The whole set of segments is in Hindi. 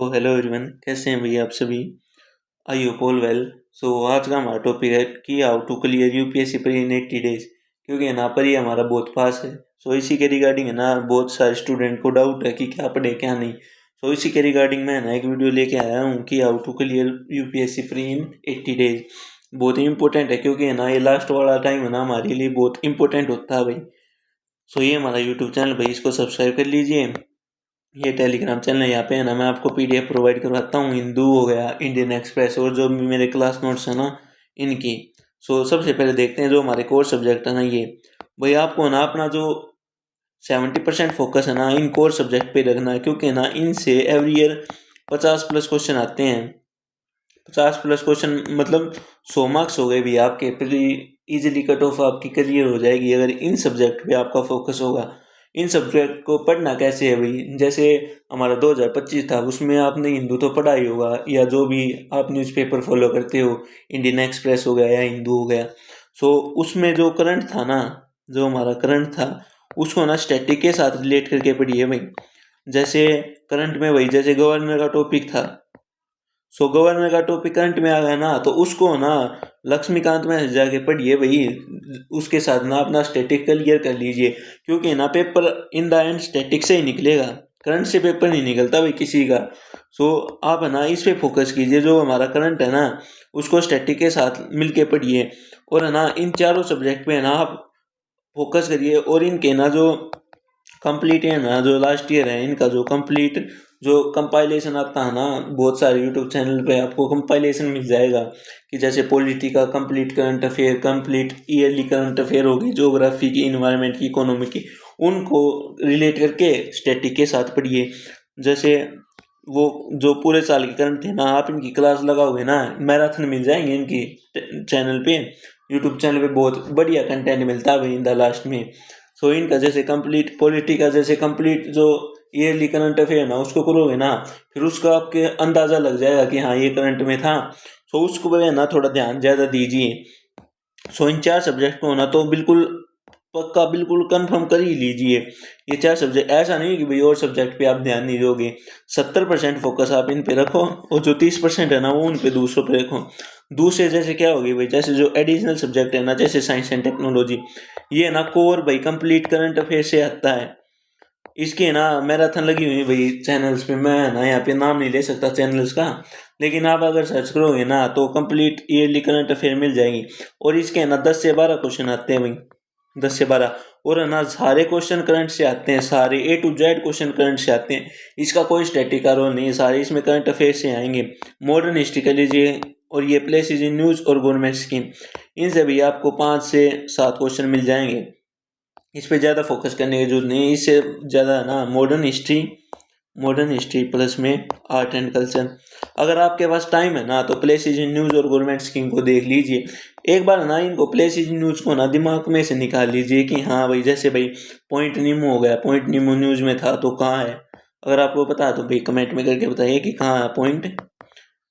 तो हेलो एवरीवन, कैसे हैं भैया आप सभी। I hope all well. So आज का हमारा टॉपिक है कि हाउ टू क्लियर यूपीएससी पर इन 80 डेज, क्योंकि यहाँ पर ही हमारा बहुत पास है। सो इसी के रिगार्डिंग है ना, बहुत सारे स्टूडेंट को डाउट है कि क्या पढ़े क्या नहीं। सो इसी के रिगार्डिंग मैं ना एक वीडियो लेके आया हूँ कि how to clear UPSC pre in 80 days. बहुत ही इंपॉर्टेंट है, क्योंकि है ना ये लास्ट वाला टाइम है ना हमारे लिए बहुत इंपॉर्टेंट होता है भाई। सो ये हमारा यूट्यूब चैनल भाई, इसको सब्सक्राइब कर लीजिए। ये टेलीग्राम चैनल है, यहाँ पे है ना मैं आपको पीडीएफ प्रोवाइड करवाता हूँ, हिंदू हो गया, इंडियन एक्सप्रेस और जो भी मेरे क्लास नोट्स है ना इनकी। सो सबसे पहले देखते हैं जो हमारे कोर सब्जेक्ट है ना ये। भाई आपको ना अपना जो 70% फोकस है ना इन कोर सब्जेक्ट पे रखना है, क्योंकि ना इनसे एवरी ईयर 50+ क्वेश्चन आते हैं। 50+ क्वेश्चन मतलब 100 मार्क्स हो गए भी आपके, फिर इजीली कट ऑफ आपकी क्लियर हो जाएगी अगर इन सब्जेक्ट पे आपका फोकस होगा। इन सब्जेक्ट को पढ़ना कैसे है भाई, जैसे हमारा 2025 था, उसमें आपने हिंदू तो पढ़ा ही होगा, या जो भी आप न्यूज़पेपर फॉलो करते हो, इंडियन एक्सप्रेस हो गया या हिंदू हो गया। सो उसमें जो करंट था ना, जो हमारा करंट था, उसको ना स्टैटिक के साथ रिलेट करके पढ़िए भाई। जैसे करंट में भाई जैसे गवर्नर का टॉपिक था, सो गवर्नर का टॉपिक करंट में आ गया ना, तो उसको ना लक्ष्मीकांत में जाके पढ़िए भाई। उसके साथ ना अपना स्टैटिक क्लियर कर लीजिए, क्योंकि ना paper in the end static से ही निकलेगा, करंट से पेपर नहीं निकलता भाई किसी का। सो आप है ना इस पे फोकस कीजिए, जो हमारा करंट है ना उसको स्टैटिक के साथ मिलके पढ़िए। और है ना इन चारों सब्जेक्ट पे है ना आप फोकस करिए। और इनके ना जो कंप्लीट है ना, जो लास्ट ईयर है इनका जो कंप्लीट जो कंपाइलेशन आता है ना, बहुत सारे यूट्यूब चैनल पे आपको कंपाइलेशन मिल जाएगा कि जैसे पॉलिटी का complete current affair, complete yearly current affair होगी, ज्योग्राफी की, इन्वायरमेंट की, इकोनॉमी की, उनको रिलेट करके स्टैटिक के साथ पढ़िए। जैसे वो जो पूरे साल की करंट थे ना, आप इनकी क्लास लगाओगे ना, मैराथन मिल जाएंगे इनकी चैनल पे, यूट्यूब चैनल पे बहुत बढ़िया कंटेंट मिलता है भाई इन द लास्ट में। सो इनका जैसे कंप्लीट पॉलिटी का जैसे कंप्लीट जो ईयरली करंट अफेयर ना उसको करोगे ना, फिर उसका आपके अंदाज़ा लग जाएगा कि हाँ ये करंट में था। सो उसको भी ना थोड़ा ध्यान ज़्यादा दीजिए। सो इन चार सब्जेक्ट को ना तो बिल्कुल पक्का बिल्कुल कंफर्म कर ही लीजिए। ये चार सब्जेक्ट, ऐसा नहीं कि भाई और सब्जेक्ट पे आप ध्यान नहीं दोगे। 70% फोकस आप इन पे रखो, और जो 30% है ना वो उन पे दूसरों पे रखो। दूसरे जैसे क्या होगी भाई, जैसे जो एडिशनल सब्जेक्ट है ना, जैसे साइंस एंड टेक्नोलॉजी, ये ना कोर भाई कंप्लीट करंट अफेयर से आता है। इसके ना मैराथन लगी हुई है भाई चैनल्स पे, मैं ना यहाँ पे नाम नहीं ले सकता चैनल्स का, लेकिन आप अगर सर्च करोगे ना तो कंप्लीट ईयरली करंट अफेयर मिल जाएगी। और इसके ना 10 से 12 क्वेश्चन आते हैं भाई, 10 से 12। और है ना सारे क्वेश्चन करंट से आते हैं, सारे A to Z question current से आते हैं। इसका कोई स्टैटिक का रोल नहीं है, सारे इसमें करंट अफेयर से आएंगे। मॉडर्न हिस्ट्री का लीजिए, और ये प्लेसेस इन न्यूज़ और गवर्नमेंट स्कीम, इनसे भी आपको 5 से 7 क्वेश्चन मिल जाएंगे। इस पे ज़्यादा फोकस करने की जरूरत नहीं है। इससे ज़्यादा ना मॉडर्न हिस्ट्री प्लस में आर्ट एंड कल्चर। अगर आपके पास टाइम है ना तो प्लेसेस इन न्यूज़ और गवर्नमेंट स्कीम को देख लीजिए एक बार ना। इनको प्लेसेस इन न्यूज़ को ना दिमाग में से निकाल लीजिए कि हाँ भाई, जैसे भाई पॉइंट नीमो हो गया, पॉइंट नीमो न्यूज़ में था तो कहाँ है। अगर आपको पता है तो भाई कमेंट में करके बताइए कि कहाँ है पॉइंट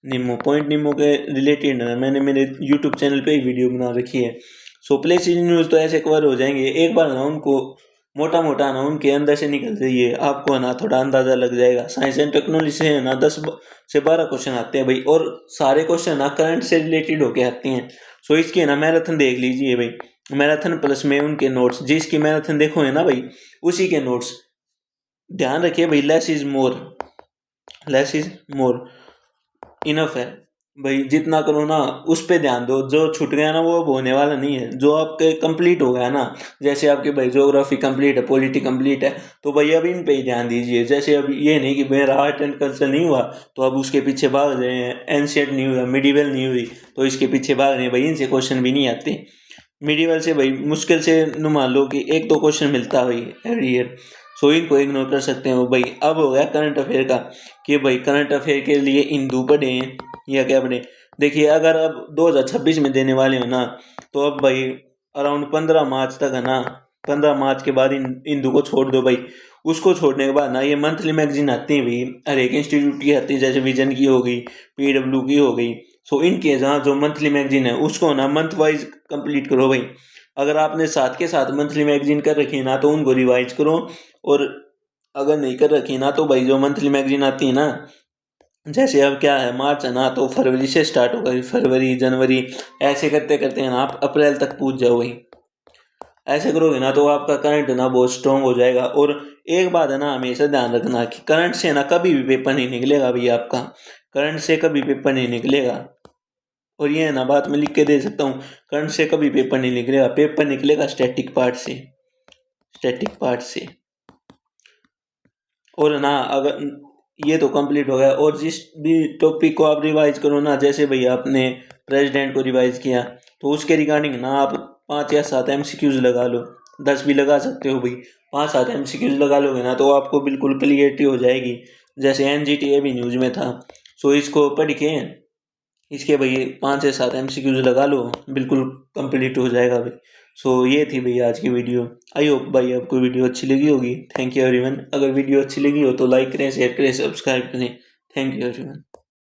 नीमो के रिलेटेड ना मैंने मेरे यूट्यूब चैनल पे एक वीडियो बना रखी है। सो प्लेस न्यूज़ तो ऐसे कवर हो जाएंगे एक बार ना, उनको मोटा मोटा ना उनके अंदर से निकल जाइए, आपको ना थोड़ा अंदाज़ा लग जाएगा। साइंस एंड टेक्नोलॉजी से ना 10 से 12 क्वेश्चन आते हैं भाई, और सारे क्वेश्चन ना करंट से रिलेटेड होके आते हैं। सो इसके ना मैराथन देख लीजिए भाई, मैराथन प्लस में उनके नोट्स, जिसकी मैराथन देखोगे ना भाई उसी के नोट्स। ध्यान रखिए भाई, लेस इज मोर इनफ है भाई। जितना करो ना उस पे ध्यान दो, जो छूट गया ना वो अब होने वाला नहीं है। जो आपके कंप्लीट हो गया ना, जैसे आपके भाई ज्योग्राफी कंप्लीट है, पॉलिटी कंप्लीट है, तो भाई अब इन पे ही ध्यान दीजिए। जैसे अब ये नहीं कि मेरा आर्ट एंड कल्चर नहीं हुआ तो अब उसके पीछे भाग रहे हैं, एंशियंट नहीं हुआ, मिडिवल नहीं हुई तो इसके पीछे भाग रहे हैं भाई। इनसे क्वेश्चन भी नहीं आते। मिडिवल से भाई मुश्किल से मान लो कि 1-2 क्वेश्चन मिलता है भाई एवरी ईयर। सो इनको इग्नोर कर सकते हो भाई। अब हो गया करंट अफेयर का, कि भाई करंट अफेयर के लिए हिंदू पढ़े या क्या पढ़े। देखिए अगर अब 2026 में देने वाले हो ना, तो अब भाई अराउंड 15 मार्च तक है ना, 15 मार्च के बाद हिंदू को छोड़ दो भाई। उसको छोड़ने के बाद ना ये मंथली मैगजीन आती है भाई, हर एक इंस्टीट्यूट की आती है, जैसे विजन की हो गई, PW की हो गई। सो इनके जहाँ जो मंथली मैगजीन है उसको ना मंथ वाइज कंप्लीट करो भाई। अगर आपने साथ के साथ मंथली मैगजीन कर रखी है ना तो उनको रिवाइज करो, और अगर नहीं कर रखी ना तो भाई जो मंथली मैगजीन आती है ना जैसे अब क्या है, मार्च है ना, तो फरवरी से स्टार्ट होगा, फरवरी जनवरी ऐसे करते करते है ना आप अप्रैल तक पूछ जाओगे। ऐसे करोगे ना तो आपका करंट ना बहुत स्ट्रांग हो जाएगा। और एक बात है ना, हमेशा ध्यान रखना कि करंट से ना कभी भी पेपर नहीं निकलेगा भैया आपका, करंट से कभी पेपर नहीं निकलेगा। और ये है ना, बात मैं लिख के दे सकता हूँ, करंट से कभी पेपर नहीं निकलेगा, पेपर निकलेगा स्टैटिक पार्ट से, स्टैटिक पार्ट से। और ना अगर ये तो कंप्लीट हो गया, और जिस भी टॉपिक को आप रिवाइज करो ना, जैसे भैया आपने प्रेसिडेंट को रिवाइज किया तो उसके रिगार्डिंग ना आप 5 या 7 एमसीक्यूज लगा लो, 10 भी लगा सकते हो भाई। 5-7 एमसीक्यूज लगा लोगे ना तो आपको बिल्कुल क्लियरिटी हो जाएगी। जैसे एनजीटी अभी न्यूज में था, सो इसको पढ़ के इसके भाई 5 से 7 एमसीक्यूज लगा लो, बिल्कुल कंप्लीट हो जाएगा भाई। सो ये थी भैया आज की वीडियो। आई होप भाई आपको वीडियो अच्छी लगी होगी। Thank you everyone. अगर वीडियो अच्छी लगी हो तो लाइक करें, शेयर करें, सब्सक्राइब करें। Thank you everyone.